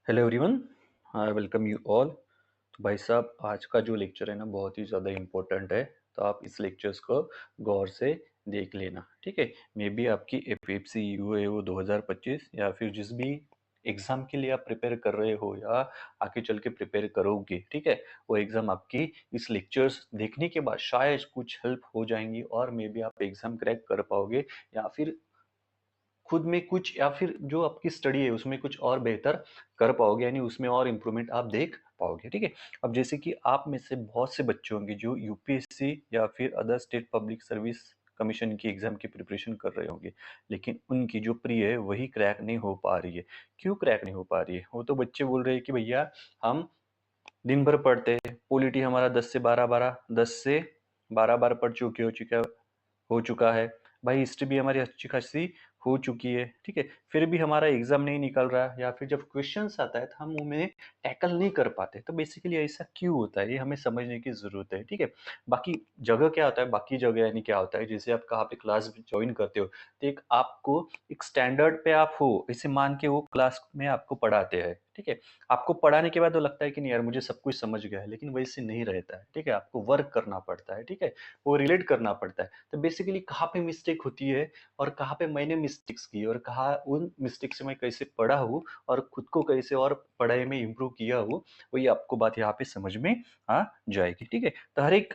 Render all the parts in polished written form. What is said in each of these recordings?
Hello everyone, I welcome you all. तो भाई साहब, आज का जो लेक्चर है ना बहुत ही ज़्यादा इम्पोर्टेंट है। तो आप इस लेक्चर्स को गौर से देख लेना, ठीक है। मे बी आपकी एपीएफसी यूएओ 2025 या फिर जिस भी एग्ज़ाम के लिए आप प्रिपेयर कर रहे हो या आगे चल के प्रिपेयर करोगे, ठीक है, वो एग्ज़ाम आपकी इस लेक्चर्स देखने के बाद शायद कुछ हेल्प हो जाएंगी और मे बी आप एग्ज़ाम क्रैक कर पाओगे या फिर खुद में कुछ या फिर जो आपकी स्टडी है उसमें कुछ और बेहतर कर पाओगे, यानी उसमें और इम्प्रूवमेंट आप देख पाओगे, ठीक है। अब जैसे कि आप में से बहुत से बच्चे होंगे जो यूपीएससी या फिर other state public service commission की एग्जाम की प्रिपरेशन कर रहे होंगे, लेकिन उनकी जो प्री है वही क्रैक नहीं हो पा रही है। क्यों क्रैक नहीं हो पा रही है? वो तो बच्चे बोल रहे हैं कि भैया हम दिन भर पढ़ते हैं, पॉलिटी हमारा 10 से 12 बार पढ़ चुके हो चुका है। भाई हिस्ट्री भी हमारी अच्छी खासी हो चुकी है, ठीक है। फिर भी हमारा एग्जाम नहीं निकल रहा, या फिर जब क्वेश्चंस आता है तो हम उन्हें टैकल नहीं कर पाते। तो बेसिकली ऐसा क्यों होता है, ये हमें समझने की जरूरत है, ठीक है। बाकी जगह क्या होता है, बाकी जगह यानी क्या होता है, जैसे आप कहाँ पे क्लास ज्वाइन करते हो तो एक आपको एक स्टैंडर्ड पे आप हो इसे मान के वो क्लास में आपको पढ़ाते हैं, ठीक है। आपको पढ़ाने के बाद तो लगता है कि नहीं यार मुझे सब कुछ समझ गया है, लेकिन वैसे नहीं रहता है, ठीक है। आपको वर्क करना पड़ता है, ठीक है, वो रिलेट करना पड़ता है। तो बेसिकली कहाँ पे मिस्टेक होती है और कहाँ पे मैंने मिस्टेक्स की और कहाँ उन मिस्टेक से मैं कैसे पढ़ा हूँ और खुद को कैसे और पढ़ाई में इम्प्रूव किया हूँ, वही आपको बात यहाँ पे समझ में आ जाएगी, ठीक है। तो हर एक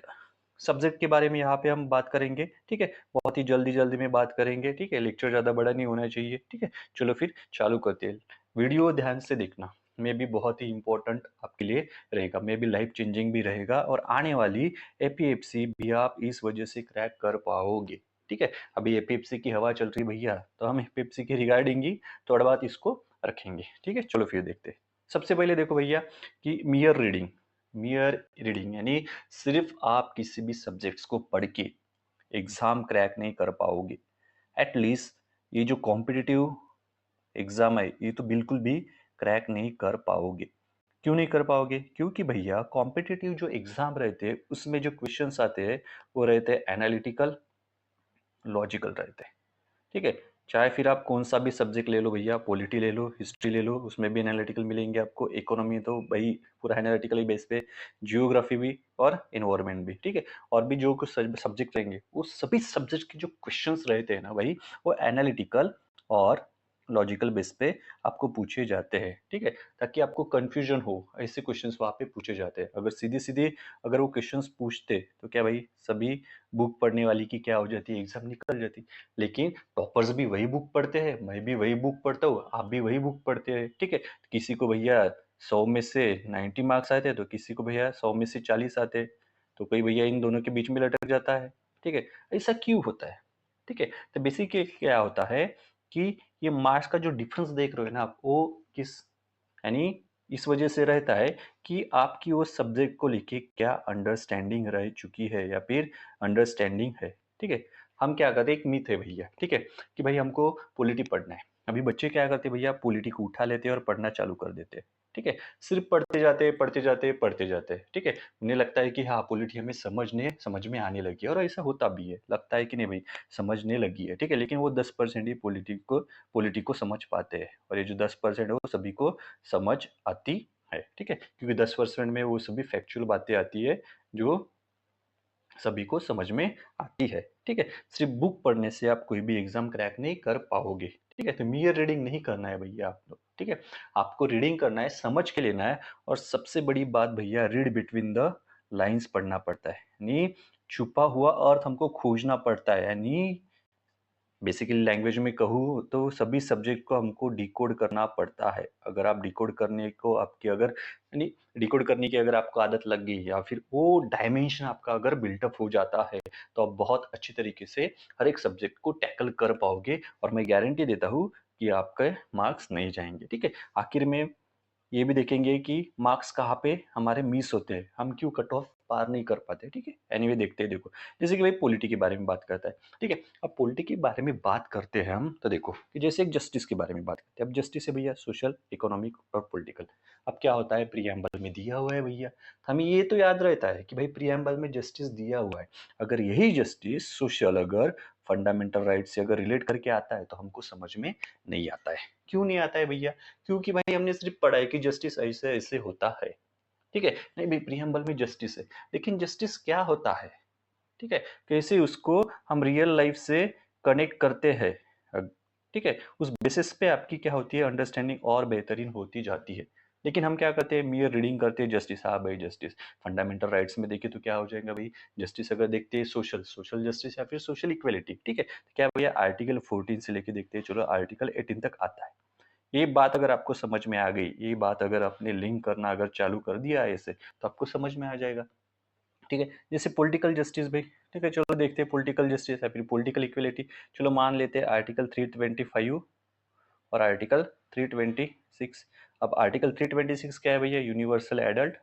सब्जेक्ट के बारे में यहाँ पे हम बात करेंगे, ठीक है। बहुत ही जल्दी जल्दी में बात करेंगे, ठीक है। लेक्चर ज़्यादा बड़ा नहीं होना चाहिए, ठीक है। चलो फिर चालू करते हैं। वीडियो ध्यान से देखना, मे भी बहुत ही इंपॉर्टेंट आपके लिए रहेगा, मे भी लाइफ चेंजिंग भी रहेगा, और आने वाली एपीएफसी भी आप इस वजह से क्रैक कर पाओगे, ठीक है। अभी एपीएफसी की हवा चल रही भैया, तो हम एपीएफसी की रिगार्डिंग ही थोड़ा बात इसको रखेंगे, ठीक है। चलो फिर देखते हैं। सबसे पहले देखो भैया कि मियर रीडिंग यानी सिर्फ आप किसी भी सब्जेक्ट्स को पढ़ के एग्जाम क्रैक नहीं कर पाओगे। एटलीस्ट ये जो कॉम्पिटिटिव एग्जाम है ये तो बिल्कुल भी क्रैक नहीं कर पाओगे। क्यों नहीं कर पाओगे? क्योंकि भैया कॉम्पिटिटिव जो एग्जाम रहते हैं उसमें जो क्वेश्चंस आते हैं वो रहते हैं एनालिटिकल, लॉजिकल रहते हैं, ठीक है। चाहे फिर आप कौन सा भी सब्जेक्ट ले लो भैया, पॉलिटी ले लो, हिस्ट्री ले लो, उसमें भी एनालिटिकल मिलेंगे आपको। इकोनॉमी तो भाई पूरा एनालिटिकल ही बेस पे, जियोग्राफी भी और इन्वायरमेंट भी, ठीक है। और भी जो कुछ सब्जेक्ट रहेंगे वो सभी सब्जेक्ट के जो क्वेश्चंस रहते हैं ना भाई, वो एनालिटिकल और लॉजिकल बेस पे आपको पूछे जाते हैं, ठीक है। ताकि आपको कंफ्यूजन हो, ऐसे क्वेश्चंस वहाँ पे पूछे जाते हैं। अगर सीधे सीधे अगर वो क्वेश्चंस पूछते तो क्या भाई सभी बुक पढ़ने वाली की क्या हो जाती है, एग्जाम निकल जाती। लेकिन टॉपर्स भी वही बुक पढ़ते हैं, मैं भी वही बुक पढ़ता हूँ, आप भी वही बुक पढ़ते हैं, ठीक है। किसी को भैया 100 में से 90 मार्क्स आते हैं, तो किसी को भैया 100 में से 40 आते हैं, तो कोई भैया इन दोनों के बीच में लटक जाता है, ठीक है। ऐसा क्यों होता है, ठीक है। तो बेसिकली क्या होता है कि ये मार्क्स का जो डिफरेंस देख रहे हो ना आप, वो किस यानी इस वजह से रहता है कि आपकी वो सब्जेक्ट को लेके क्या अंडरस्टैंडिंग रह चुकी है या फिर अंडरस्टैंडिंग है, ठीक है। हम क्या करते हैं, एक मिथ है भैया, ठीक है, कि भाई हमको पॉलिटी पढ़ना है। अभी बच्चे क्या करते हैं भैया, पॉलिटी को उठा लेते हैं और पढ़ना चालू कर देते हैं, ठीक है। सिर्फ पढ़ते जाते हैं पढ़ते जाते हैं पढ़ते जाते हैं, ठीक है। उन्हें लगता है कि हाँ पॉलिटी हमें समझ में आने लगी है, और ऐसा होता भी है, लगता है कि नहीं भाई समझने लगी है, ठीक है। लेकिन वो 10% ही पॉलिटी को समझ पाते हैं, और ये जो 10% है वो सभी को समझ आती है, ठीक है। क्योंकि 10% में वो सभी फैक्चुअल बातें आती है जो सभी को समझ में आती है, ठीक है। सिर्फ बुक पढ़ने से आप कोई भी एग्जाम क्रैक नहीं कर पाओगे, ठीक है। तो मियर रीडिंग नहीं करना है भैया आप लोग, ठीक है। आपको रीडिंग करना है, समझ के लेना है। और सबसे बड़ी बात भैया, रीड बिटवीन द लाइंस पढ़ना पड़ता है, यानी छुपा हुआ अर्थ हमको खोजना पड़ता है। यानी बेसिकली लैंग्वेज में कहूँ तो सभी सब्जेक्ट को हमको डिकोड करना पड़ता है। अगर आप डिकोड करने को आपकी अगर यानी डिकोड करने की अगर आपको आदत लग गई, या फिर वो डायमेंशन आपका अगर बिल्टअप हो जाता है, तो आप बहुत अच्छी तरीके से हर एक सब्जेक्ट को टैकल कर पाओगे, और मैं गारंटी देता हूँ कि आपके मार्क्स नहीं जाएंगे, ठीक है। आखिर में ये भी देखेंगे कि मार्क्स कहाँ पे हमारे मिस होते हैं, हम क्यों कट ऑफ पार नहीं कर पाते, ठीक है। एनीवे देखते हैं, देखो जैसे कि भाई पॉलिटी के बारे में बात करता है, ठीक है। अब पॉलिटी के बारे में बात करते हैं हम, तो देखो कि जैसे एक जस्टिस के बारे में बात करते हैं। अब जस्टिस है भैया सोशल, इकोनॉमिक और पॉलिटिकल। अब क्या होता है, प्रियम्बल में दिया हुआ है भैया, तो हमें ये तो याद रहता है कि भाई प्रियम्बल में जस्टिस दिया हुआ है। अगर यही जस्टिस सोशल अगर फंडामेंटल राइट से अगर रिलेट करके आता है तो हमको समझ में नहीं आता है। क्यों नहीं आता है भैया? क्योंकि भाई हमने सिर्फ पढ़ा है कि जस्टिस ऐसे ऐसे होता है, ठीक है? नहीं भाई, प्रीएम्बल में जस्टिस है, लेकिन जस्टिस क्या होता है, ठीक है? कैसे उसको हम रियल लाइफ से कनेक्ट करते हैं, ठीक है? उस बेसिस पे आपकी क्या होती है, अंडरस्टैंडिंग और बेहतरीन होती जाती है। लेकिन हम क्या करते हैं, मियर रीडिंग करते हैं, जस्टिस, हाँ भाई जस्टिस। फंडामेंटल राइट्स में देखें तो क्या हो जाएगा भाई, जस्टिस। अगर देखते हैं सोशल सोशल जस्टिस या फिर सोशल इक्वेलिटी, ठीक है, तो क्या भैया आर्टिकल 14 से लेके देखते हैं, चलो आर्टिकल 18 तक आता है। ये बात अगर आपको समझ में आ गई, ये बात अगर आपने लिंक करना अगर चालू कर दिया है ऐसे, तो आपको समझ में आ जाएगा, ठीक है? जैसे पॉलिटिकल जस्टिस भाई, ठीक है, चलो देखते हैं पॉलिटिकल जस्टिस या फिर पॉलिटिकल इक्वलिटी। चलो मान लेते हैं आर्टिकल 325 और आर्टिकल 326। अब आर्टिकल 326 क्या है भैया, यूनिवर्सल एडल्ट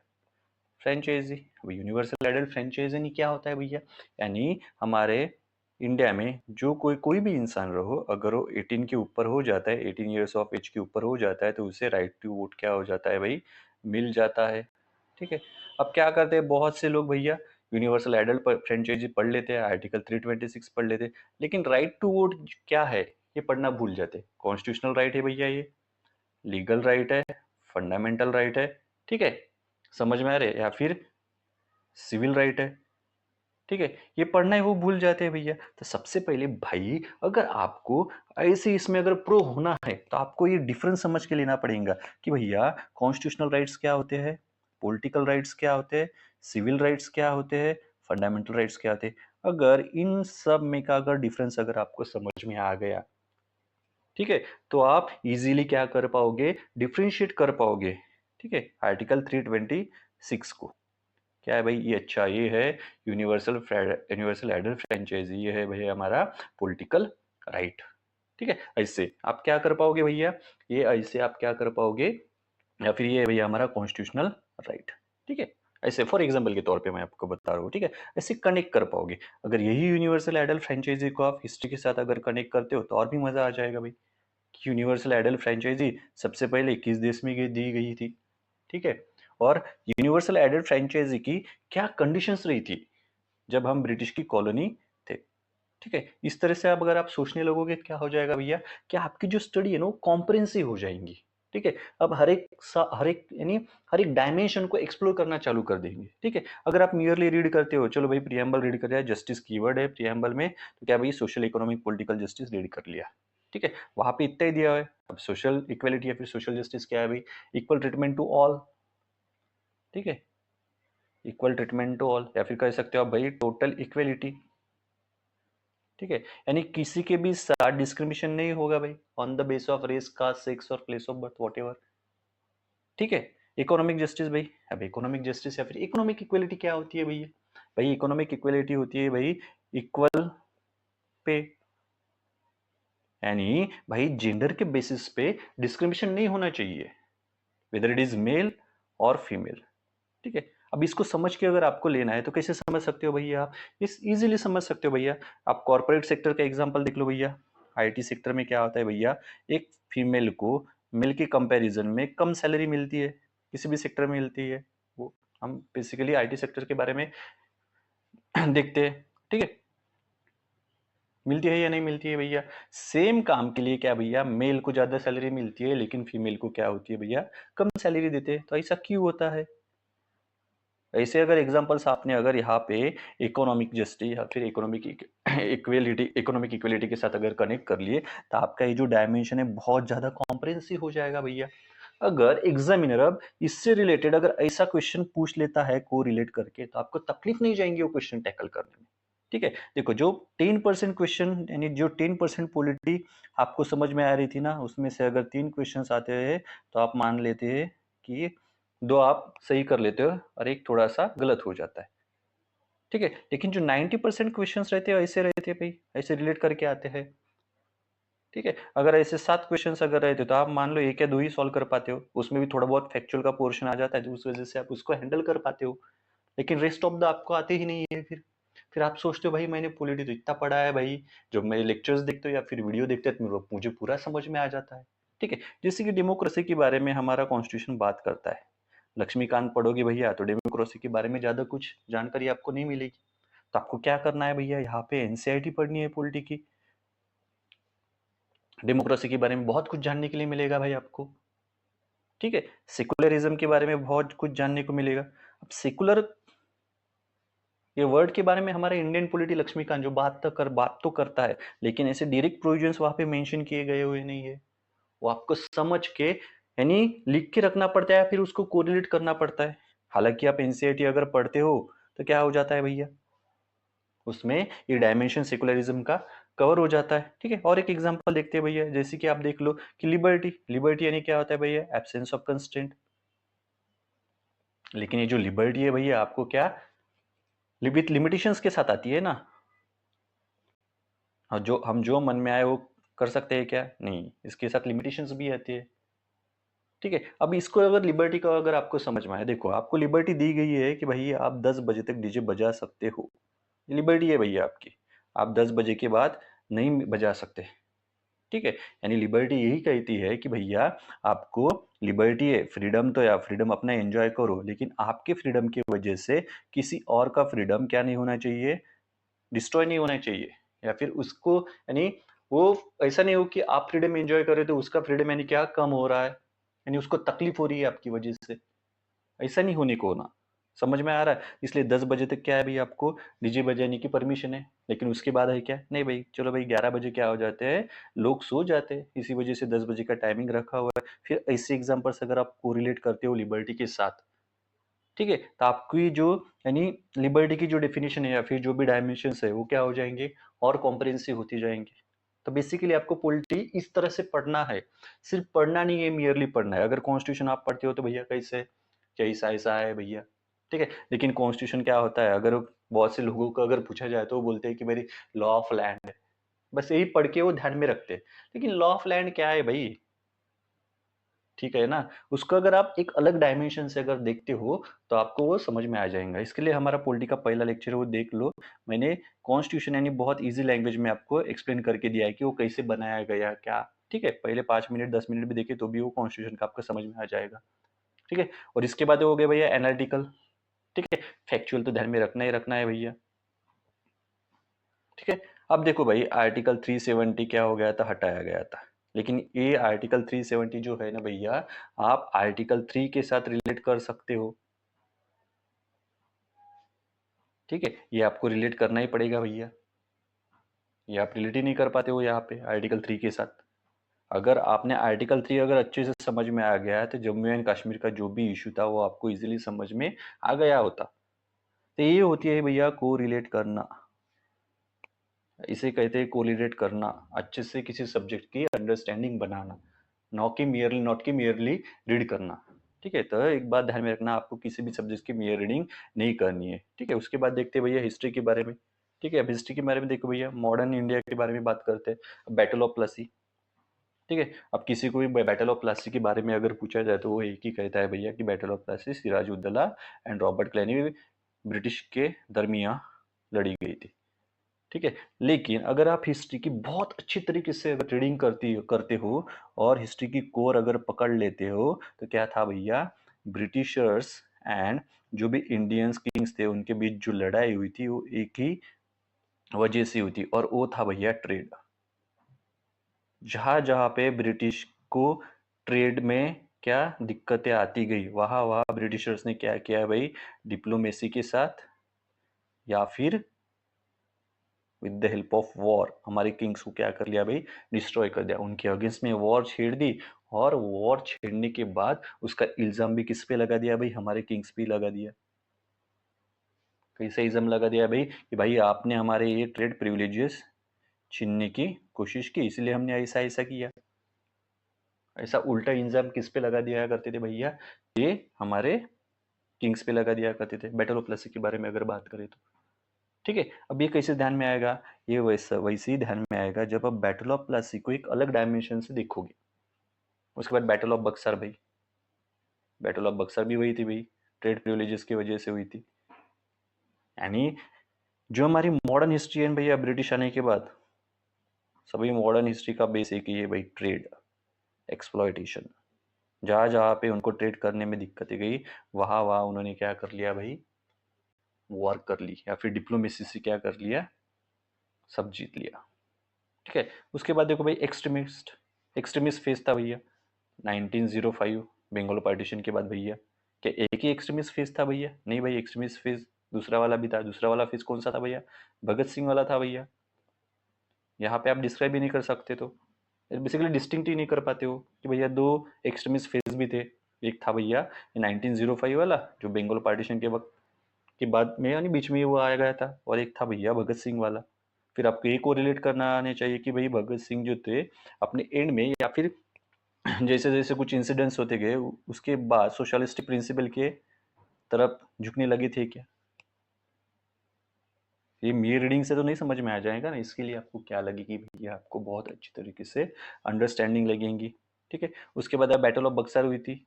फ्रेंचाइजी। अब यूनिवर्सल एडल्ट फ्रेंचाइजी क्या होता है भैया, यानी हमारे इंडिया में जो कोई कोई भी इंसान रहो, अगर वो 18 के ऊपर हो जाता है, 18 ईयर्स ऑफ एज के ऊपर हो जाता है, तो उसे राइट टू वोट क्या हो जाता है भाई, मिल जाता है, ठीक है? अब क्या करते हैं बहुत से लोग भैया, यूनिवर्सल एडल्ट फ्रेंचाइजी पढ़ लेते हैं, आर्टिकल 326 पढ़ लेते हैं, लेकिन राइट टू वोट क्या है ये पढ़ना भूल जाते। कॉन्स्टिट्यूशनल राइट है भैया ये, लीगल राइट है, फंडामेंटल राइट है, ठीक है, समझ में आ रहे हैं? या फिर सिविल राइट है, ठीक है, ये पढ़ना है वो भूल जाते हैं भैया। तो सबसे पहले भाई, अगर आपको ऐसे इसमें अगर प्रो होना है, तो आपको ये डिफरेंस समझ के लेना पड़ेगा कि भैया कॉन्स्टिट्यूशनल राइट्स क्या होते हैं, पॉलिटिकल राइट्स क्या होते हैं, सिविल राइट्स क्या होते हैं, फंडामेंटल राइट्स क्या होते हैं। अगर इन सब में का अगर डिफरेंस अगर आपको समझ में आ गया, ठीक है, तो आप इजीली क्या कर पाओगे, डिफ्रेंशिएट कर पाओगे, ठीक है, आर्टिकल 326 को। क्या है भाई ये, अच्छा ये है यूनिवर्सल एडल्ट फ्रेंचाइजी, ये है भाई हमारा पॉलिटिकल राइट, ठीक है? ऐसे आप क्या कर पाओगे भैया, ये ऐसे आप क्या कर पाओगे, या फिर ये भैया हमारा कॉन्स्टिट्यूशनल राइट, ठीक है? ऐसे फॉर एग्जाम्पल के तौर पे मैं आपको बता रहा हूँ, ठीक है? ऐसे कनेक्ट कर पाओगे। अगर यही यूनिवर्सल एडल्ट फ्रेंचाइजी को आप हिस्ट्री के साथ अगर कनेक्ट करते हो तो और भी मजा आ जाएगा भाई। यूनिवर्सल एडल्ट फ्रेंचाइजी सबसे पहले किस देश में दी गई थी, ठीक है? और यूनिवर्सल एडल्ट फ्रेंचाइजी की क्या कंडीशंस रही थी जब हम ब्रिटिश की कॉलोनी थे, ठीक है? इस तरह से आप अगर आप सोचने लगोगे क्या हो जाएगा भैया, कि आपकी जो स्टडी है ना वो कॉम्प्रिहेंसिव हो जाएंगी, ठीक है? अब हर एक यानी हर एक डायमेंशन को एक्सप्लोर करना चालू कर देंगे, ठीक है? अगर आप मियरली रीड करते हो, चलो भाई प्रियम्बल रीड कर लिया, जस्टिस कीवर्ड है प्रियम्बल में, तो क्या भाई social economic political justice read कर लिया, ठीक है? वहां पे इतना ही दिया है। अब सोशल इक्वलिटी या फिर सोशल जस्टिस क्या है भाई, इक्वल ट्रीटमेंट टू ऑल, ठीक है, इक्वल ट्रीटमेंट टू ऑल, या फिर कह सकते हो आप भाई टोटल इक्वलिटी, ठीक है, यानी किसी के भी साथ डिस्क्रिमिनेशन नहीं होगा भाई on the base of race, caste, sex और प्लेस ऑफ बर्थ व्हाटएवर, ठीक है? इकोनॉमिक जस्टिस भाई, अब इकोनॉमिक जस्टिस या फिर इकोनॉमिक इक्वलिटी क्या होती है भैया, भाई इकोनॉमिक इक्वलिटी होती है भाई इक्वल पे, यानी भाई जेंडर के बेसिस पे डिस्क्रिमिनेशन नहीं होना चाहिए, वेदर इट इज मेल और फीमेल, ठीक है? अब इसको समझ के अगर आपको लेना है तो कैसे समझ सकते हो भैया आप, इस इजीली समझ सकते हो भैया। आप कॉर्पोरेट सेक्टर का एग्जांपल देख लो भैया। आईटी सेक्टर में क्या होता है भैया, एक फीमेल को मेल के कंपैरिजन में कम सैलरी मिलती है, किसी भी सेक्टर में मिलती है वो, हम बेसिकली आईटी सेक्टर के बारे में देखते हैं, ठीक है? मिलती है या नहीं मिलती है भैया? सेम काम के लिए क्या भैया, मेल को ज्यादा सैलरी मिलती है लेकिन फीमेल को क्या होती है भैया, कम सैलरी देते हैं। तो ऐसा क्यों होता है? ऐसे अगर एग्जांपल्स आपने अगर यहाँ पे इकोनॉमिक जस्टिस या फिर इकोनॉमिक इक्वलिटी के साथ अगर कनेक्ट कर लिए, तो आपका ये जो डायमेंशन है बहुत ज्यादा कॉम्प्रिहेंसिव हो जाएगा भैया। अगर एग्जामिनर अब इससे रिलेटेड अगर ऐसा क्वेश्चन पूछ लेता है को रिलेट करके, तो आपको तकलीफ नहीं जाएंगी वो क्वेश्चन टैकल करने में, ठीक है? देखो जो 10% क्वेश्चन यानी जो 10% पॉलिटी आपको समझ में आ रही थी ना, उसमें से अगर 3 क्वेश्चन आते हैं तो आप मान लेते हैं कि 2 आप सही कर लेते हो और एक थोड़ा सा गलत हो जाता है, ठीक है? लेकिन जो 90% क्वेश्चन रहते हैं ऐसे रहते हैं भाई, ऐसे रिलेट करके आते हैं, ठीक है? अगर ऐसे 7 क्वेश्चन अगर रहते तो आप मान लो 1 या 2 ही सॉल्व कर पाते हो, उसमें भी थोड़ा बहुत फैक्चुअल का पोर्शन आ जाता है, तो उस वजह से आप उसको हैंडल कर पाते हो, लेकिन रेस्ट ऑफ द आपको आते ही नहीं है। फिर आप सोचते हो भाई मैंने पॉलिटी तो इतना पढ़ा है भाई, जब मैं लेक्चर्स देखते हो या फिर वीडियो देखते हैं तो मुझे पूरा समझ में आ जाता है, ठीक है? जैसे कि डेमोक्रेसी के बारे में हमारा कॉन्स्टिट्यूशन बात करता है, लक्ष्मीकांत पढ़ोगे भैया तो डेमोक्रेसी के बारे में ज्यादा कुछ जानकारी आपको नहीं मिलेगी। तो आपको क्या करना है भैया, यहाँ पे एनसीईआरटी पढ़नी है पॉलिटी की, डेमोक्रेसी के बारे में बहुत कुछ जानने के लिए मिलेगा भाई आपको। ठीक है, सेकुलरिज्म के बारे में बहुत कुछ जानने को मिलेगा। अब सेकुलर ये वर्ड के बारे में हमारे इंडियन पॉलिटी लक्ष्मीकांत जो बात तो करता है, लेकिन ऐसे डायरेक्ट प्रोविजंस वहां पे मेंशन किए गए हुए नहीं है। वो आपको समझ के यानी लिख के रखना पड़ता है या फिर उसको कोरिलेट करना पड़ता है। हालांकि आप एनसीईआरटी अगर पढ़ते हो तो क्या हो जाता है भैया, उसमें ये डायमेंशन सेकुलरिज्म का कवर हो जाता है। ठीक है, और एक एग्जांपल देखते हैं भैया, जैसे कि आप देख लो कि लिबर्टी, लिबर्टी यानी क्या होता है भैया, एब्सेंस ऑफ कंस्ट्रेंट। लेकिन ये जो लिबर्टी है भैया आपको क्या लिमिटेशंस के साथ आती है ना। हाँ, जो हम जो मन में आए वो कर सकते हैं क्या, नहीं, इसके साथ लिमिटेशंस भी आती है। ठीक है, अब इसको अगर लिबर्टी का अगर आपको समझ में आए, देखो आपको लिबर्टी दी गई है कि भाई आप 10 बजे तक डीजे बजा सकते हो, लिबर्टी है भैया आपकी। आप 10 बजे के बाद नहीं बजा सकते। ठीक है, यानी लिबर्टी यही कहती है कि भैया आपको लिबर्टी है, फ्रीडम तो या फ्रीडम अपना एंजॉय करो, लेकिन आपके फ्रीडम की वजह से किसी और का फ्रीडम क्या नहीं होना चाहिए, डिस्ट्रॉय नहीं होना चाहिए। या फिर उसको यानी वो ऐसा नहीं हो कि आप फ्रीडम एंजॉय कर रहे हो तो उसका फ्रीडम यानी क्या कम हो रहा है, यानी उसको तकलीफ हो रही है आपकी वजह से। ऐसा नहीं होने को होना। समझ में आ रहा है? इसलिए 10 बजे तक क्या है भाई, आपको डीजे बजाने की परमिशन है, लेकिन उसके बाद है क्या, नहीं भाई चलो भाई 11 बजे क्या हो जाते हैं, लोग सो जाते हैं, इसी वजह से 10 बजे का टाइमिंग रखा हुआ है। फिर ऐसे एग्जाम्पल अगर आप कोरिलेट करते हो लिबर्टी के साथ, ठीक है, तो आपकी जो यानी लिबर्टी की जो डेफिनेशन है या फिर जो भी डायमेंशंस है वो क्या हो जाएंगे, और कॉम्प्रिहेंसिव होती जाएंगे। तो बेसिकली आपको पॉलिटी इस तरह से पढ़ना है, सिर्फ पढ़ना नहीं है, मियरली पढ़ना है। अगर कॉन्स्टिट्यूशन आप पढ़ते हो तो भैया कैसे, कैसा ऐसा है भैया। ठीक है, लेकिन कॉन्स्टिट्यूशन क्या होता है, अगर बहुत से लोगों को अगर पूछा जाए तो वो बोलते हैं कि मेरी लॉ ऑफ लैंड है, बस यही पढ़ के वो ध्यान में रखते हैं। लेकिन लॉ ऑफ लैंड क्या है भाई, ठीक है ना, उसको अगर आप एक अलग डायमेंशन से अगर देखते हो तो आपको वो समझ में आ जाएगा। इसके लिए हमारा पॉलिटी का पहला लेक्चर है वो देख लो। मैंने कॉन्स्टिट्यूशन यानी बहुत इजी लैंग्वेज में आपको एक्सप्लेन करके दिया है कि वो कैसे बनाया गया क्या। ठीक है, पहले 5 मिनट 10 मिनट भी देखे तो भी वो कॉन्स्टिट्यूशन का आपको समझ में आ जाएगा। ठीक है, और इसके बाद हो गया भैया एनालिटिकल। ठीक है, फैक्चुअल तो ध्यान में रखना ही रखना है भैया। ठीक है, अब देखो भाई आर्टिकल 370 क्या हो गया था, हटाया गया था। लेकिन ये आर्टिकल 370 जो है ना भैया, आप आर्टिकल 3 के साथ रिलेट कर सकते हो। ठीक है, ये आपको रिलेट करना ही पड़ेगा भैया, ये आप रिलेट ही नहीं कर पाते हो यहाँ पे आर्टिकल 3 के साथ। अगर आपने आर्टिकल 3 अगर अच्छे से समझ में आ गया है तो जम्मू एंड कश्मीर का जो भी इशू था वो आपको इजीली समझ में आ गया होता। तो ये होती है भैया को रिलेट करना, इसे कहते हैं कोरिलेट करना, अच्छे से किसी सब्जेक्ट की अंडरस्टैंडिंग बनाना, नॉट की मियरली रीड करना। ठीक है, तो एक बात ध्यान में रखना, आपको किसी भी सब्जेक्ट की मियर रीडिंग नहीं करनी है। ठीक है, उसके बाद देखते हैं भैया हिस्ट्री के बारे में। ठीक है, अब हिस्ट्री के बारे में देखो भैया, मॉडर्न इंडिया के बारे में बात करते हैं, बैटल ऑफ प्लासी। ठीक है, अब किसी को भी बैटल ऑफ प्लासी के बारे में अगर पूछा जाए तो वो एक ही कहता है भैया कि battle of Plassey Sirajuddaula and Robert Clive British के दरमियान लड़ी गई थी। ठीक है, लेकिन अगर आप हिस्ट्री की बहुत अच्छी तरीके से अगर रीडिंग करते हो और हिस्ट्री की कोर अगर पकड़ लेते हो तो क्या था भैया, ब्रिटिशर्स एंड जो भी इंडियंस किंग्स थे उनके बीच जो लड़ाई हुई थी वो एक ही वजह से हुई थी, और वो था भैया ट्रेड। जहां जहां पे ब्रिटिश को ट्रेड में क्या दिक्कतें आती गई, वहां वहां ब्रिटिशर्स ने क्या किया भाई, डिप्लोमेसी के साथ या फिर with the help of war हमारे किंग्स को क्या कर लिया भाई, डिस्ट्रॉय कर दिया, उनके अगेंस्ट में वॉर छेड़ दी। और वॉर छेड़ने के बाद उसका इल्जाम भी किस पे लगा दिया भाई, हमारे किंग्स पे लगा दिया। कैसे इल्जाम लगा दिया भाई कि भाई आपने हमारे ये ट्रेड प्रिविलेजेस छीनने की कोशिश की, इसलिए हमने ऐसा ऐसा किया। ऐसा उल्टा इल्जाम किस पे लगा दिया करते थे भैया, ये हमारे किंग्स पे लगा दिया करते थे, बैटल ऑफ प्लासी के बारे में अगर बात करें तो। ठीक है, अब ये कैसे ध्यान में आएगा, ये वैसे ही ध्यान में आएगा जब आप बैटल ऑफ प्लासी को एक अलग डायमेंशन से देखोगे। उसके बाद बैटल ऑफ बक्सर भाई, बैटल ऑफ बक्सर भी हुई थी भाई, ट्रेड प्रिविलेजेस की वजह से हुई थी। यानी जो हमारी मॉडर्न हिस्ट्री है भैया, ब्रिटिश आने के बाद सभी मॉडर्न हिस्ट्री का बेस एक ही है भाई, ट्रेड, एक्सप्लॉयटेशन। जहां जहां पे उनको ट्रेड करने में दिक्कतें गई, वहां वहां उन्होंने क्या कर लिया भाई, वॉर कर ली या फिर डिप्लोमेसी से क्या कर लिया, सब जीत लिया। ठीक है। उसके बाद देखो भाई एक्सट्रीमिस्ट फेज था भैया 1905 बंगाल पार्टीशन के बाद भैया। क्या एक ही एक्सट्रीमिस्ट फेज था भैया? नहीं भाई, एक्सट्रीमिस्ट फेज दूसरा वाला भी था। दूसरा वाला फेज कौन सा था भैया? भगत सिंह वाला था भैया। यहाँ पे आप डिस्क्राइब ही नहीं कर सकते, तो बेसिकली डिस्टिंक्ट ही नहीं कर पाते हो कि भैया दो एक्सट्रीमिस्ट फेज भी थे। एक था भैया 1905 वाला जो बंगाल पार्टीशन के वक्त के बाद में यानी बीच में ही वो आया गया था, और एक था भैया भगत सिंह वाला। फिर आपको एक को रिलेट करना आने चाहिए कि भाई भगत सिंह जो थे अपने एंड में या फिर जैसे जैसे कुछ इंसिडेंट्स होते गए उसके बाद सोशलिस्टिक प्रिंसिपल के तरफ झुकने लगे थे क्या? ये मेरी रीडिंग से तो नहीं समझ में आ जाएगा ना, इसके लिए आपको क्या लगेगी भैया, आपको बहुत अच्छी तरीके से अंडरस्टैंडिंग लगेंगी। ठीक है। उसके बाद बैटल ऑफ बक्सर हुई थी,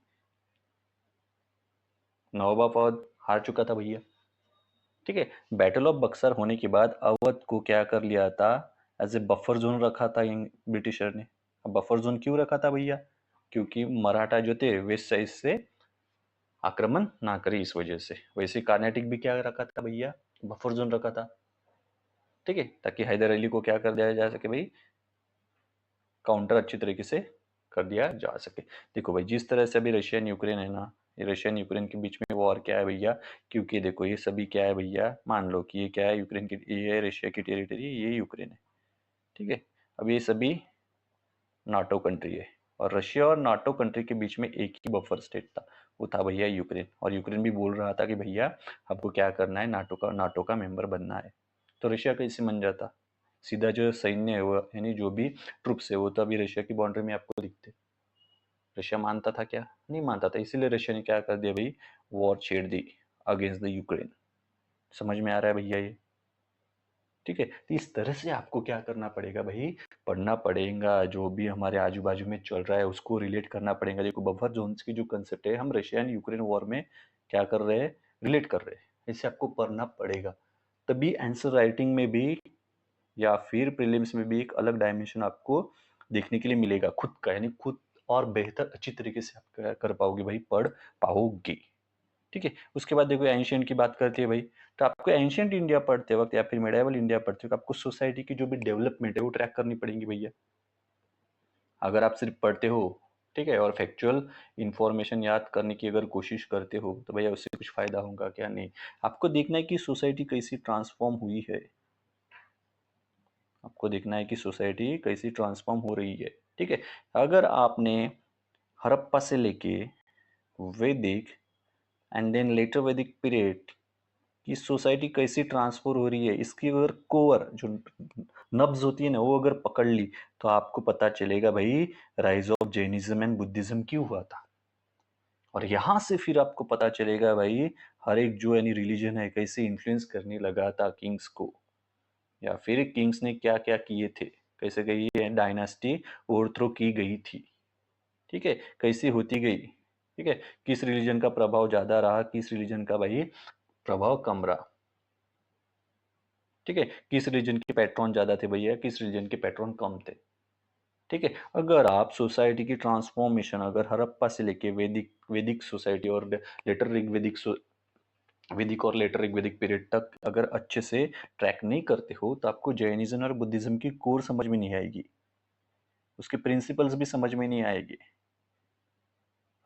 नवाब फौज हार चुका था भैया। ठीक है। बैटल ऑफ बक्सर होने के बाद अवध को क्या कर लिया था, एज ए बफर जोन रखा था ब्रिटिशर ने। अब बफर जोन क्यों रखा था भैया? क्योंकि मराठा जो थे वेस्ट साइड से आक्रमण ना करे, इस वजह से। वैसे कार्नेटिक भी क्या रखा था भैया? बफर जोन रखा था। ठीक है, ताकि हैदर अली को क्या कर दिया जा सके भाई, काउंटर अच्छी तरीके से कर दिया जा सके। देखो भाई, जिस तरह से अभी रशिया एंड यूक्रेन है ना, ये रशिया एंड यूक्रेन के बीच में वॉर क्या है भैया? क्योंकि देखो ये सभी क्या है भैया, मान लो कि ये क्या है, यूक्रेन की, ये है रशिया की टेरिटरी, ये यूक्रेन है। ठीक है। अब ये सभी नाटो कंट्री है, और रशिया और नाटो कंट्री के बीच में एक ही बफर स्टेट था, वो था भैया यूक्रेन। और यूक्रेन भी बोल रहा था कि भैया आपको क्या करना है, नाटो का मेंबर बनना है। तो रशिया कैसे मान जाता? सीधा जो सैन्य है वो, यानी जो भी ट्रुप्स है वो तो अभी रशिया की बाउंड्री में आपको दिखते। रशिया मानता था क्या? नहीं मानता था। इसीलिए रशिया ने क्या कर दिया भाई, वॉर छेड़ दी अगेंस्ट द यूक्रेन। समझ में आ रहा है भैया ये? ठीक है। तो इस तरह से आपको क्या करना पड़ेगा भाई, पढ़ना पड़ेगा, जो भी हमारे आजू बाजू में चल रहा है उसको रिलेट करना पड़ेगा। देखो बफर जोन्स की जो कंसेप्ट है, हम रशिया एंड यूक्रेन वॉर में क्या कर रहे हैं, रिलेट कर रहे हैं। इसे आपको पढ़ना पड़ेगा, तभी आंसर राइटिंग में भी या फिर प्रीलिम्स में भी एक अलग डायमेंशन आपको देखने के लिए मिलेगा खुद का, यानी खुद और बेहतर अच्छी तरीके से आप क्या कर पाओगे भाई, पढ़ पाओगे। ठीक है। उसके बाद देखो एंशियंट की बात करते हैं भाई, तो आपको एंशियंट इंडिया पढ़ते वक्त या फिर मेडाइवल इंडिया पढ़ते वक्त आपको सोसाइटी की जो भी डेवलपमेंट है वो ट्रैक करनी पड़ेगी भैया। अगर आप सिर्फ पढ़ते हो, ठीक है, और फैक्चुअल इंफॉर्मेशन याद करने की अगर कोशिश करते हो तो भैया उससे कुछ फायदा होगा क्या? नहीं। आपको देखना है कि सोसाइटी कैसी ट्रांसफॉर्म हुई है, आपको देखना है कि सोसाइटी कैसी ट्रांसफॉर्म हो रही है। ठीक है। अगर आपने हड़प्पा से लेके वैदिक एंड देन लेटर वैदिक पीरियड की सोसाइटी कैसी ट्रांसफर हो रही है, इसकी अगर कोर जो नब्ज होती है ना वो अगर पकड़ ली, तो आपको पता चलेगा भाई rise of Jainism and Buddhism क्यों हुआ था। और यहाँ से फिर आपको पता चलेगा भाई हर एक जो यानी रिलीजन है कैसे इन्फ्लुएंस करने लगा था किंग्स को, या फिर किंग्स ने क्या क्या किए थे, कैसे गई है डायनास्टी ओवरथ्रो की गई थी। ठीक है, कैसी होती गई। ठीक है, किस रिलीजन का प्रभाव ज्यादा रहा, किस रिलीजन का भाई प्रभाव कम रहा। ठीक है, किस रीजन के पैट्रॉन ज्यादा थे भैया, किस रीजन के पैट्रॉन कम थे। ठीक है। अगर आप सोसाइटी की ट्रांसफॉर्मेशन अगर हड़प्पा से लेके वैदिक वैदिक सोसाइटी और लेटर वैदिक और लेटर ऋग्वेदिक पीरियड तक अगर अच्छे से ट्रैक नहीं करते हो, तो आपको जैनिज्म और बुद्धिज्म की कोर समझ में नहीं आएगी, उसके प्रिंसिपल्स भी समझ में नहीं आएगी।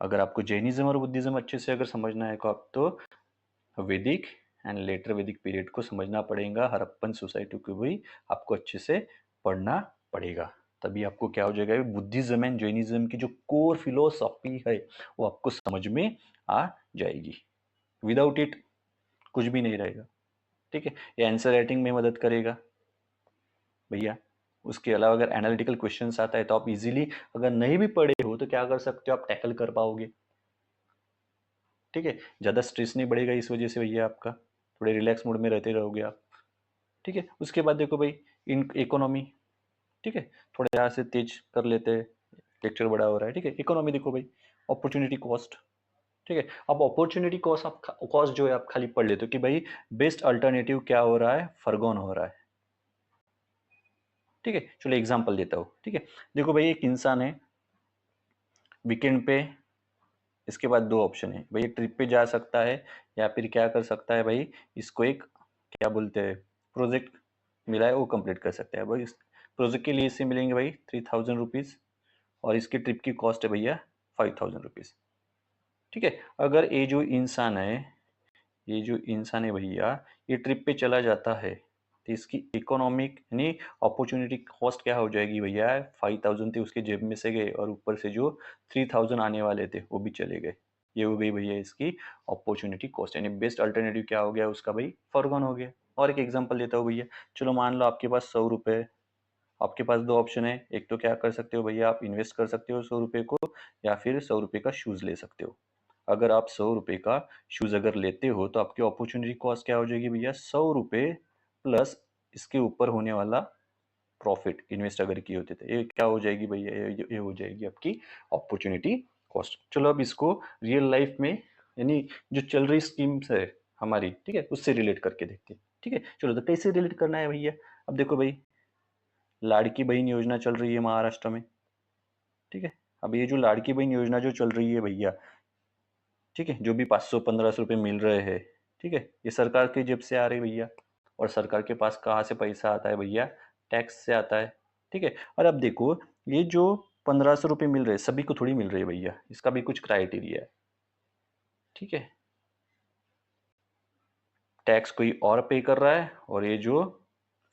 अगर आपको जैनिज्म और बुद्धिज्म अच्छे से अगर समझना है तो वैदिक एंड लेटर वैदिक पीरियड को समझना पड़ेगा, हड़प्पन सोसाइटी को भी आपको अच्छे से पढ़ना पड़ेगा। तभी आपको क्या हो जाएगा, बुद्धिज्म एंड जैनिज्म की जो कोर फिलोसॉफी है वो आपको समझ में आ जाएगी। विदाउट इट कुछ भी नहीं रहेगा। ठीक है। ये आंसर राइटिंग में मदद करेगा भैया। उसके अलावा अगर एनालिटिकल क्वेश्चंस आता है तो आप इजीली, अगर नहीं भी पढ़े हो तो क्या कर सकते हो, आप टैकल कर पाओगे। ठीक है, ज़्यादा स्ट्रेस नहीं बढ़ेगा इस वजह से भैया, आपका थोड़े रिलैक्स मूड में रहते रहोगे आप। ठीक है। उसके बाद देखो भाई इन इकोनॉमी, ठीक है, थोड़ा यहाँ से तेज कर लेते हैं, लेक्चर बड़ा हो रहा है। ठीक है, इकोनॉमी देखो भाई, अपॉर्चुनिटी कॉस्ट। ठीक है। अब अपॉर्चुनिटी कॉस्ट आप कॉस्ट जो है आप खाली पढ़ लेते हो कि भाई बेस्ट अल्टरनेटिव क्या हो रहा है, फरगोन हो रहा है। ठीक है, चलो एग्जांपल देता हूँ। ठीक है, देखो भाई एक इंसान है वीकेंड पे, इसके बाद दो ऑप्शन है भाई, ट्रिप पे जा सकता है या फिर क्या कर सकता है भाई, इसको एक क्या बोलते हैं प्रोजेक्ट मिला है वो कंप्लीट कर सकता है भाई। प्रोजेक्ट के लिए इसे मिलेंगे भाई 3000 रुपीज़ और इसकी ट्रिप की कॉस्ट है भैया 5000 रुपीज़। ठीक है, अगर ये जो इंसान है भैया, ये ट्रिप पे चला जाता है तो इसकी इकोनॉमिक यानी अपॉर्चुनिटी कॉस्ट क्या हो जाएगी भैया, 5000 थे उसके जेब में से गए और ऊपर से जो 3000 आने वाले थे वो भी चले गए। ये हो गई भैया इसकी अपॉर्चुनिटी कॉस्ट, यानी बेस्ट अल्टरनेटिव क्या हो गया उसका भाई, फॉरगॉन हो गया। और एक एग्जांपल देता हूँ भैया, चलो मान लो आपके पास 100 रुपये, आपके पास दो ऑप्शन है, एक तो क्या कर सकते हो भैया, आप इन्वेस्ट कर सकते हो 100 रुपये को, या फिर 100 रुपये का शूज़ ले सकते हो। अगर आप 100 रुपये का शूज़ अगर लेते हो तो आपकी अपॉर्चुनिटी कॉस्ट क्या हो जाएगी भैया, 100 रुपये प्लस इसके ऊपर होने वाला प्रॉफिट इन्वेस्ट अगर किए होते थे, ये क्या हो जाएगी भैया, ये हो जाएगी आपकी अपॉर्चुनिटी कॉस्ट। चलो अब इसको रियल लाइफ में यानी जो चल रही स्कीम्स है हमारी, ठीक है, उससे रिलेट करके देखते हैं। ठीक है, चलो तो कैसे रिलेट करना है भैया, अब देखो भाई, लाड़की बहन योजना चल रही है महाराष्ट्र में। ठीक है, अब ये जो लाड़की बहन योजना जो चल रही है भैया, ठीक है, जो भी 500-1500 रुपये मिल रहे हैं, ठीक है, ये सरकार की जेब से आ रही है भैया। और सरकार के पास कहाँ से पैसा आता है भैया, टैक्स से आता है। ठीक है, और अब देखो, ये जो 1500 रुपये मिल रहे हैं सभी को थोड़ी मिल रही है भैया, इसका भी कुछ क्राइटेरिया है। ठीक है, टैक्स कोई और पे कर रहा है और ये जो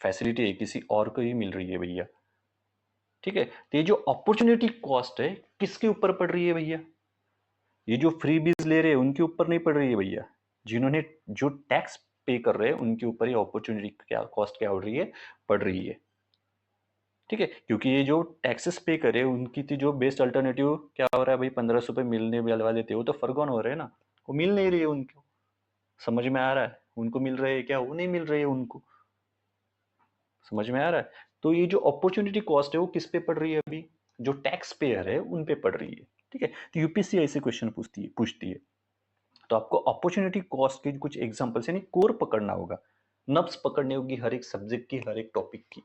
फैसिलिटी है किसी और को ही मिल रही है भैया। ठीक है, तो ये जो अपॉर्चुनिटी कॉस्ट है किसके ऊपर पड़ रही है भैया, ये जो फ्री बीज ले रहे हैं उनके ऊपर नहीं पड़ रही है भैया, जिन्होंने जो टैक्स पे कर रहे हैं उनके ऊपर ये अपॉर्चुनिटी क्या कॉस्ट क्या हो रही है, पड़ रही है। ठीक है, क्योंकि ये जो टैक्सेस पे करे उनकी थी जो बेस्ट अल्टरनेटिव क्या हो रहा है भाई, 1500 रुपये मिलने वाले थे वो तो फरगॉन हो रहे हैं ना, वो मिल नहीं रही है उनको। समझ में आ रहा है, उनको मिल रहे हैं क्या, वो नहीं मिल रही है उनको। समझ में आ रहा है, तो ये जो अपॉर्चुनिटी कॉस्ट है वो किस पे पड़ रही है अभी, जो टैक्स पेयर है उन पे पड़ रही है। ठीक है, तो यूपीएससी ऐसे क्वेश्चन पूछती है। तो आपको अपॉर्चुनिटी कॉस्ट के कुछ एग्जांपल्स यानी कोर पकड़ना होगा, नब्स पकड़नी होगी हर एक सब्जेक्ट की, हर एक टॉपिक की।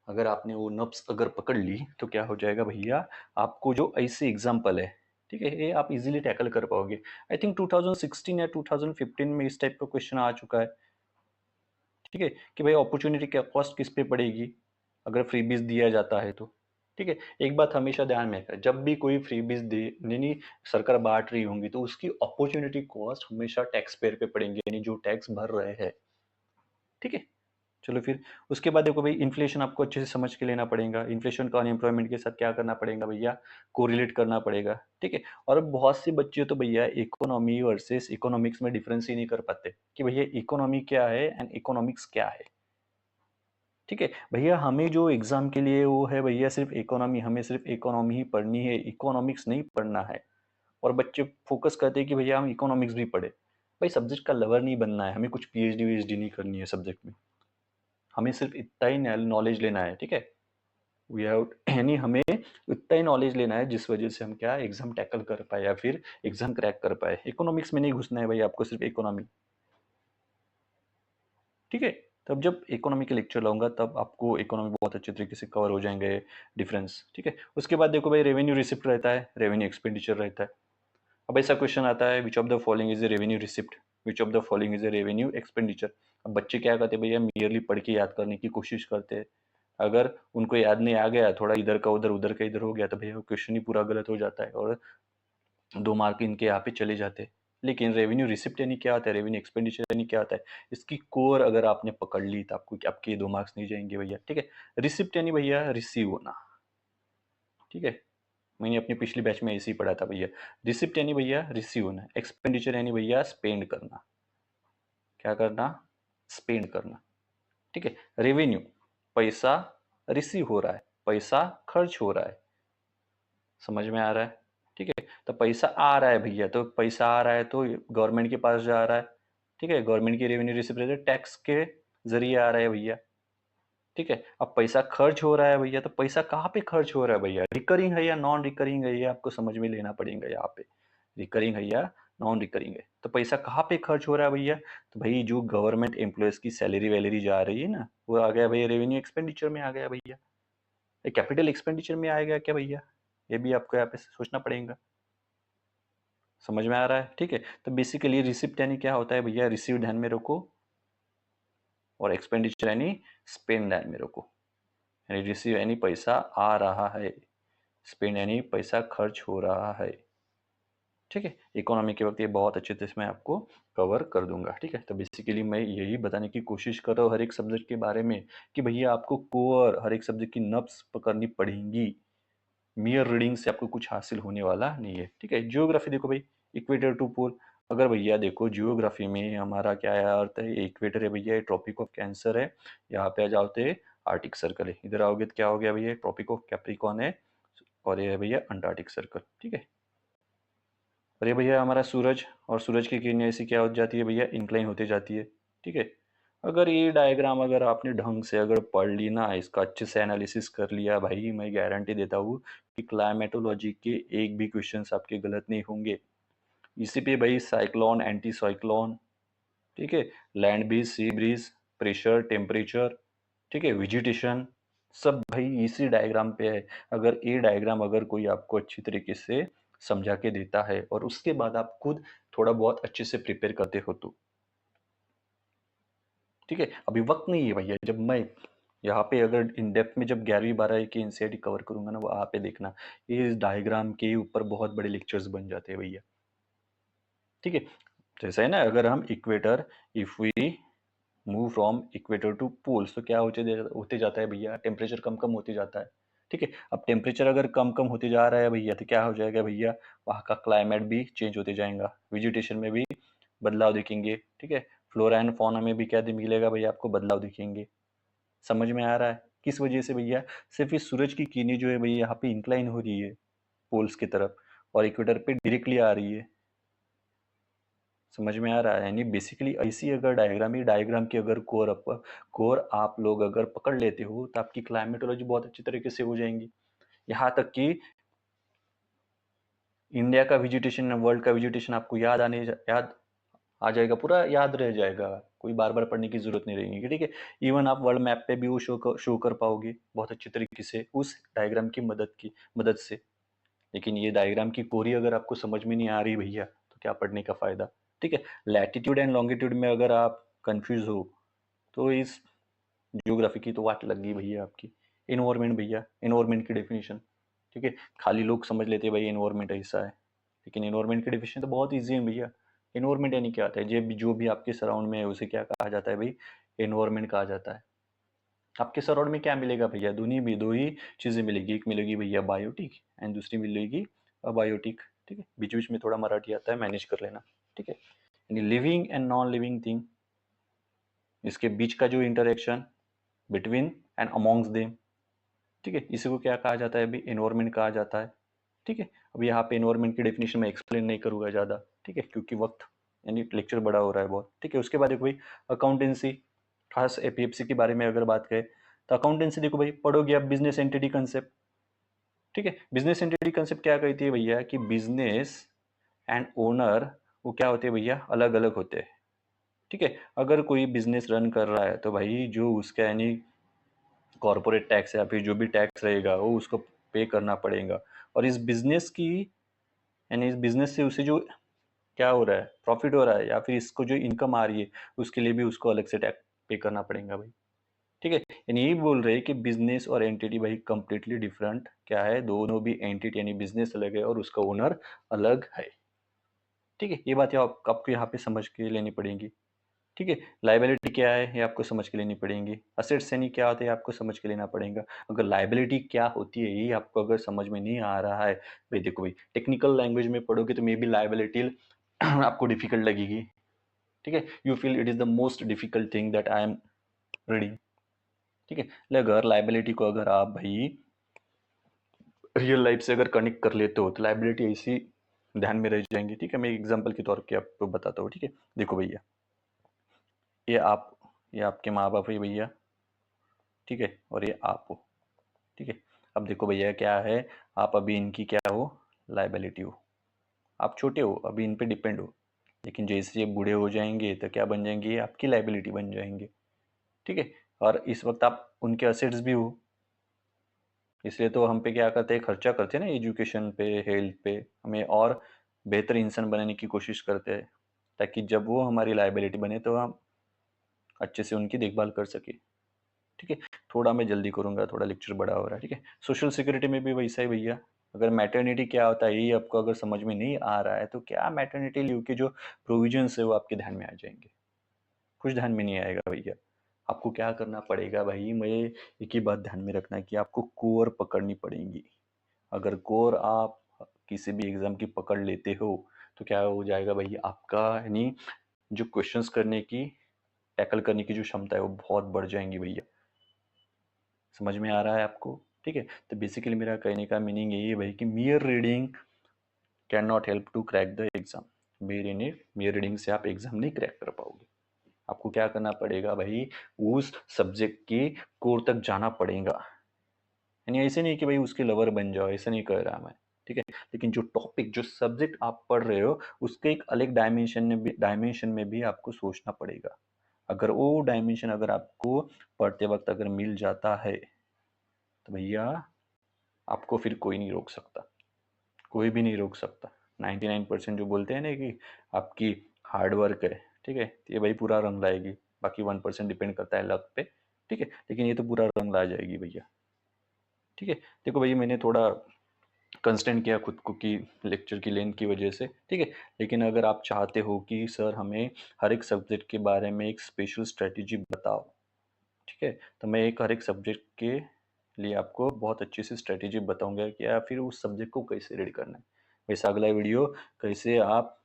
अगर आपने वो नब्स अगर पकड़ ली तो क्या हो जाएगा भैया, आपको जो ऐसे एग्जांपल है, ठीक है, ये आप इजीली टैकल कर पाओगे। आई थिंक 2016 या 2015 में इस टाइप का क्वेश्चन आ चुका है। ठीक है, कि भाई अपॉर्चुनिटी क्या कॉस्ट किस पे पड़ेगी अगर फ्रीबीज दिया जाता है तो। ठीक है, एक बात हमेशा ध्यान में रखना, जब भी कोई फ्रीबीज दे यानी सरकार बांट रही होंगी तो उसकी अपॉर्चुनिटी कॉस्ट हमेशा टैक्स पेयर पे पड़ेंगे, यानी जो टैक्स भर रहे हैं। ठीक है, चलो फिर उसके बाद देखो भाई, इन्फ्लेशन आपको अच्छे से समझ के लेना पड़ेगा, इन्फ्लेशन का अनएम्प्लॉयमेंट के साथ क्या करना पड़ेगा भैया, कोरिलेट करना पड़ेगा। ठीक है, और बहुत से बच्चे तो भैया इकोनॉमी वर्सेस इकोनॉमिक्स में डिफरेंस ही नहीं कर पाते कि भैया इकोनॉमी क्या है एंड इकोनॉमिक्स क्या है। ठीक है भैया, हमें जो एग्जाम के लिए वो है भैया सिर्फ इकोनॉमी, हमें सिर्फ इकोनॉमी ही पढ़नी है, इकोनॉमिक्स नहीं पढ़ना है। और बच्चे फोकस करते हैं कि भैया हम इकोनॉमिक्स भी पढ़े। भाई सब्जेक्ट का लवर नहीं बनना है, हमें कुछ पीएचडी वीएचडी नहीं करनी है सब्जेक्ट में, हमें सिर्फ इतना ही नॉलेज लेना है। ठीक है, वी हैव यानी हमें इतना ही नॉलेज लेना है जिस वजह से हम क्या एग्जाम टैकल कर पाए या फिर एग्जाम क्रैक कर पाए। इकोनॉमिक्स में नहीं घुसना है भाई आपको, सिर्फ इकोनॉमी। ठीक है, तब जब इकोनॉमी के लेक्चर लाऊंगा तब आपको इकोनॉमी बहुत अच्छे तरीके से कवर हो जाएंगे डिफरेंस। ठीक है, उसके बाद देखो भाई, रेवेन्यू रिसिप्ट रहता है, रेवेन्यू एक्सपेंडिचर रहता है। अब ऐसा क्वेश्चन आता है, which of the following is a revenue receipt, which of the following is a revenue expenditure. अब बच्चे क्या करते हैं भैया, मियरली पढ़ के याद करने की कोशिश करते हैं। अगर उनको याद नहीं आ गया, थोड़ा इधर का उधर उधर का इधर हो गया तो भैया क्वेश्चन ही पूरा गलत हो जाता है और 2 मार्क इनके यहाँ पे चले जाते हैं। लेकिन रेवेन्यू रिसिप्ट यानी क्या होता है, रेवेन्यू एक्सपेंडिचर यानी क्या होता है, इसकी कोर अगर आपने पकड़ ली तो आपको आपके 2 मार्क्स नहीं जाएंगे भैया। ठीक है, रिसिप्ट यानी भैया रिसीव होना। ठीक है, मैंने अपनी पिछली बैच में ऐसे ही पढ़ा था भैया, रिसिप्ट यानी भैया रिसीव होना, एक्सपेंडिचर यानी भैया स्पेंड करना। क्या करना, स्पेंड करना। ठीक है, रेवेन्यू पैसा रिसीव हो रहा है, पैसा खर्च हो रहा है। समझ में आ रहा है। ठीक है, तो पैसा आ रहा है भैया, तो पैसा आ रहा है तो गवर्नमेंट के पास जा रहा है। ठीक है, गवर्नमेंट की रेवेन्यू रिसिप्ट टैक्स के जरिए आ रहा है भैया। ठीक है, अब पैसा खर्च हो रहा है भैया, तो पैसा कहाँ पे खर्च हो रहा है भैया, रिकरिंग है या नॉन रिकरिंग है, ये आपको समझ में लेना पड़ेगा यहाँ पे। रिकरिंग है या नॉन रिकरिंग है, तो पैसा कहाँ पे खर्च हो रहा है भैया, तो भाई जो गवर्नमेंट एम्प्लॉयज की सैलरी वैलरी जा रही है ना, वो आ गया भैया रेवेन्यू एक्सपेंडिचर में आ गया भैया। कैपिटल एक्सपेंडिचर में आएगा क्या भैया, ये भी आपको यहाँ पे सोचना पड़ेगा। समझ में आ रहा है। ठीक है, तो बेसिकली रिसिप्ट यानी क्या होता है भैया, रिसीव ध्यान में रखो, और एक्सपेंडिचर यानी स्पेंड ध्यान में रखो। यानी रिसीव यानी पैसा आ रहा है, स्पेंड यानी पैसा खर्च हो रहा है। ठीक है, इकोनॉमी के वक्त ये बहुत अच्छे से मैं आपको कवर कर दूंगा। ठीक है, तो बेसिकली मैं यही बताने की कोशिश कर रहा हूँ हर एक सब्जेक्ट के बारे में कि भैया आपको कोर हर एक सब्जेक्ट की नब्स पकड़नी पड़ेंगी। मियर रीडिंग से आपको कुछ हासिल होने वाला नहीं है। ठीक है, जियोग्राफी देखो भाई, इक्वेटर टू पोल। अगर भैया देखो जियोग्राफी में हमारा क्या है अर्थ है, इक्वेटर है भैया, ट्रॉपिक ऑफ कैंसर है, यहाँ पे आ जाते आर्टिक सर्कल है, इधर आओगे तो क्या हो गया भैया, ट्रॉपिक ऑफ कैप्रिकॉन है, और ये है भैया अंटार्कटिक सर्कल। ठीक है, और ये भैया हमारा सूरज, और सूरज की किरणें ऐसी क्या हो जाती है भैया, इंक्लाइन होती जाती है। ठीक है, अगर ये डायग्राम अगर आपने ढंग से अगर पढ़ ली ना, इसका अच्छे से एनालिसिस कर लिया भाई, मैं गारंटी देता हूँ कि क्लाइमेटोलॉजी के एक भी क्वेश्चंस आपके गलत नहीं होंगे। इसी पे भाई साइक्लोन, एंटी साइक्लोन, ठीक है, land breeze, sea breeze, pressure, temperature, ठीक है, वेजिटेशन, सब भाई इसी डायग्राम पे है। अगर ये डायग्राम अगर कोई आपको अच्छी तरीके से समझा के देता है और उसके बाद आप खुद थोड़ा बहुत अच्छे से प्रिपेयर करते हो तो ठीक है। अभी वक्त नहीं है भैया, जब मैं यहाँ पे अगर इन डेप्थ में जब 11वीं 12वीं की एनसीईआरटी कवर करूंगा ना, वो आप पे देखना, ये इस डायग्राम के ऊपर बहुत बड़े लेक्चर्स बन जाते हैं भैया। ठीक है, जैसे है ना, अगर हम equator, if we move from equator to poles, तो क्या होते जाता है भैया, टेम्परेचर कम कम होते जाता है। ठीक है, अब टेम्परेचर अगर कम कम होते जा रहा है भैया, तो क्या हो जाएगा भैया, वहाँ का क्लाइमेट भी चेंज होते जाएगा, वेजिटेशन में भी बदलाव दिखेंगे। ठीक है, फ्लोरा एंड फौना में भी क्या मिलेगा भैया, आपको बदलाव दिखेंगे। समझ में आ रहा है किस वजह से भैया, सिर्फ इस सूरज की किरणें जो है भैया यहाँ पे इंक्लाइन हो रही है पोल्स की तरफ, और इक्वेटर पे डायरेक्टली आ रही है। समझ में आ रहा है, यानी बेसिकली ऐसी अगर डायग्राम, ये डायग्राम की अगर कोर आप लोग अगर पकड़ लेते हो तो आपकी क्लाइमेटोलॉजी बहुत अच्छी तरीके से हो जाएंगी। यहाँ तक कि इंडिया का वेजिटेशन, वर्ल्ड का वेजिटेशन आपको याद आ जाएगा, पूरा याद रह जाएगा, कोई बार बार पढ़ने की जरूरत नहीं रहेगी। ठीक है, इवन आप वर्ल्ड मैप पे भी वो शो कर पाओगे बहुत अच्छी तरीके से उस डायग्राम की मदद से। लेकिन ये डायग्राम की कोरी अगर आपको समझ में नहीं आ रही भैया, तो क्या पढ़ने का फायदा। ठीक है, लैटिट्यूड एंड लॉन्गिट्यूड में अगर आप कंफ्यूज हो तो इस जियोग्राफी की तो वाट लग गई भैया आपकी। इन्वायरमेंट भैया, इन्वायरमेंट की डेफिनेशन, ठीक है, खाली लोग समझ लेते हैं भाई इन्वायरमेंट ऐसा है, लेकिन इन्वायरमेंट की डेफिनेशन तो बहुत ईजी है भैया। इन्वायरमेंट यानी क्या आता है, जो भी आपके सराउंड में है उसे क्या कहा जाता है भाई, इन्वायरमेंट कहा जाता है। आपके सराउंड में क्या मिलेगा भैया, दो ही चीजें मिलेगी, एक मिलेगी भैया बायोटिक एंड दूसरी मिलेगी अबायोटिक। ठीक है, बीच बीच में थोड़ा मराठी आता है, मैनेज कर लेना। ठीक है, यानी living and non living thing, इसके बीच का जो interaction between and amongst them. ठीक है, इसी को क्या कहा जाता है अभी, एनवायरमेंट कहा जाता है। ठीक है, अब यहाँ पे एनवायरमेंट की डेफिनेशन में एक्सप्लेन नहीं करूंगा ज़्यादा, ठीक है, क्योंकि वक्त यानी लेक्चर बड़ा हो रहा है बहुत। ठीक है, उसके बाद देखो भाई अकाउंटेंसी, खास एपीएफसी के बारे में अगर बात करें तो अकाउंटेंसी देखो भाई, पढ़ोगे आप बिजनेस एंटिटी कंसेप्ट। ठीक है, बिजनेस एंटिटी कंसेप्ट क्या कहती है भैया, कि बिजनेस एंड ओनर वो क्या होते हैं भैया, अलग अलग होते हैं। ठीक है, अगर कोई बिजनेस रन कर रहा है तो भाई जो उसका यानी कॉरपोरेट टैक्स या फिर जो भी टैक्स रहेगा वो उसको पे करना पड़ेगा, और इस बिजनेस की यानी इस बिजनेस से उसे जो क्या हो रहा है, प्रॉफिट हो रहा है या फिर इसको जो इनकम आ रही है, उसके लिए भी उसको अलग से टैक्स पे करना पड़ेगा भाई। ठीक है, यानी यही बोल रहे हैं कि बिजनेस और एंटिटी भाई कंप्लीटली डिफरेंट क्या है, दोनों भी एंटिटी यानी बिजनेस अलग है और उसका ओनर अलग है। ठीक है, ये बात आपको यहाँ पे समझ के लेनी पड़ेगी। ठीक है, लाइबिलिटी क्या है ये आपको समझ के लेनी पड़ेंगी, असेट्स यानी क्या होते हैं आपको समझ के लेना पड़ेगा। अगर लाइबिलिटी क्या होती है ये आपको अगर समझ में नहीं आ रहा है भाई, देखो भाई टेक्निकल लैंग्वेज में पढ़ोगे तो मे बी लाइबिलिटी आपको डिफिकल्ट लगेगी। ठीक है, you feel it is the most difficult thing that I am reading. ठीक है, अगर लाइबिलिटी को अगर आप भाई रियल लाइफ से अगर कनेक्ट कर लेते हो तो लाइबिलिटी ऐसी ध्यान में रह जाएंगी। ठीक है, मैं एग्जाम्पल के तौर पे आपको बताता हूँ। ठीक है, देखो भैया, ये आप ये आपके माँ बाप है भैया, ठीक है, और ये आप हो। ठीक है, अब देखो भैया क्या है, आप अभी इनकी क्या हो, लाइबिलिटी हो। आप छोटे हो अभी, इन पे डिपेंड हो, लेकिन जैसे ये बूढ़े हो जाएंगे तो क्या बन जाएंगे, ये आपकी लाइबिलिटी बन जाएंगे। ठीक है, और इस वक्त आप उनके असेट्स भी हो, इसलिए तो हम पे क्या करते हैं, खर्चा करते हैं ना एजुकेशन पे, हेल्थ पे, हमें और बेहतर इंसान बनाने की कोशिश करते हैं, ताकि जब वो हमारी लाइबिलिटी बने तो हम अच्छे से उनकी देखभाल कर सके। ठीक है, थोड़ा मैं जल्दी करूँगा, थोड़ा लेक्चर बड़ा हो रहा है, ठीक है। सोशल सिक्योरिटी में भी वैसा ही भैया, अगर मैटरनिटी क्या होता है यही आपको अगर समझ में नहीं आ रहा है तो क्या मैटरनिटी लीव के जो प्रोविजंस है वो आपके ध्यान में आ जाएंगे, कुछ ध्यान में नहीं आएगा भैया। आपको क्या करना पड़ेगा भाई, मैं एक ही बात ध्यान में रखना है कि आपको कोर पकड़नी पड़ेगी। अगर कोर आप किसी भी एग्जाम की पकड़ लेते हो तो क्या हो जाएगा भैया, आपका यानी जो क्वेश्चंस करने की, टैकल करने की जो क्षमता है वो बहुत बढ़ जाएंगी भैया। समझ में आ रहा है आपको? ठीक है। तो बेसिकली मेरा कहने का मीनिंग यही है भाई कि mere reading can not help to crack the exam. Mere reading से आप एग्जाम नहीं क्रैक कर पाओगे। आपको क्या करना पड़ेगा भाई, उस सब्जेक्ट के कोर तक जाना पड़ेगा। यानी ऐसे नहीं कि भाई उसके लवर बन जाओ, ऐसा नहीं कह रहा मैं, ठीक है। लेकिन जो टॉपिक, जो सब्जेक्ट आप पढ़ रहे हो उसके एक अलग डायमेंशन में भी आपको सोचना पड़ेगा। अगर वो डायमेंशन अगर आपको पढ़ते वक्त अगर मिल जाता है तो भैया आपको फिर कोई नहीं रोक सकता, कोई भी नहीं रोक सकता। 99% जो बोलते हैं ना कि आपकी हार्ड वर्क है, ठीक है, तो ये भाई पूरा रंग लाएगी। बाकी 1% डिपेंड करता है लक पे, ठीक है, लेकिन ये तो पूरा रंग ला जाएगी भैया। ठीक है। देखो भैया मैंने थोड़ा कंस्टेंट किया खुद को कि लेक्चर की लेंथ की वजह से, ठीक है। लेकिन अगर आप चाहते हो कि सर हमें हर एक सब्जेक्ट के बारे में एक स्पेशल स्ट्रेटजी बताओ, ठीक है, तो मैं एक हर एक सब्जेक्ट के लिए आपको बहुत अच्छी सी स्ट्रेटजी बताऊंगा कि या फिर उस सब्जेक्ट को कैसे रीड करना है। वैसे अगला वीडियो कैसे आप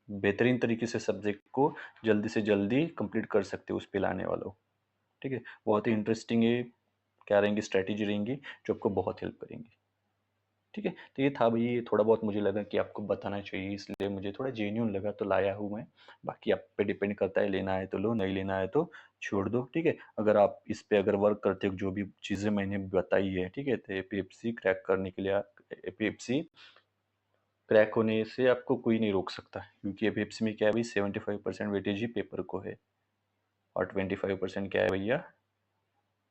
बेहतरीन तरीके से सब्जेक्ट को जल्दी से जल्दी कंप्लीट कर सकते हो उस पे लाने वालों, ठीक है। बहुत ही इंटरेस्टिंग है, क्या रहेंगी स्ट्रेटजी रहेंगी जो आपको बहुत हेल्प करेंगी, ठीक है। तो ये था भाई, ये थोड़ा बहुत मुझे लगा कि आपको बताना चाहिए, इसलिए मुझे थोड़ा जेन्यून लगा तो लाया हूँ मैं। बाकी आप पे डिपेंड करता है, लेना है तो लो, नहीं लेना है तो छोड़ दो, ठीक है। अगर आप इस पे अगर वर्क करते हो जो भी चीज़ें मैंने बताई है, ठीक है, तो एपीएफसी क्रैक करने के लिए, एपीएफसी क्रैक होने से आपको कोई नहीं रोक सकता, क्योंकि एपीएफसी में क्या है भाई, 75% वेटेज ही पेपर को है और 25% क्या है भैया,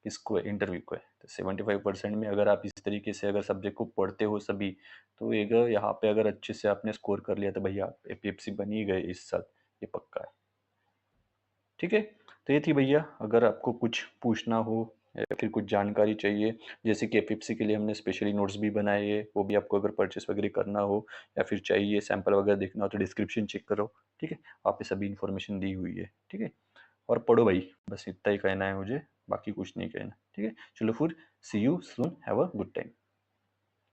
किसको है, इंटरव्यू को है। तो 75% में अगर आप इस तरीके से अगर सब्जेक्ट को पढ़ते हो सभी, तो एक यहाँ पे अगर अच्छे से आपने स्कोर कर लिया तो भैया आप एपीएफसी बन ही गए इस साल, ये पक्का है, ठीक है। तो ये थी भैया, अगर आपको कुछ पूछना हो या फिर कुछ जानकारी चाहिए, जैसे कि एपीएफसी के लिए हमने स्पेशली नोट्स भी बनाए हैं, वो भी आपको अगर परचेस वगैरह करना हो या फिर चाहिए सैंपल वगैरह देखना हो तो डिस्क्रिप्शन चेक करो, ठीक है। वहाँ पे सभी इन्फॉर्मेशन दी हुई है, ठीक है। और पढ़ो भाई, बस इतना ही कहना है मुझे, बाकी कुछ नहीं कहना, ठीक है। चलो फिर, see you soon, have a good time.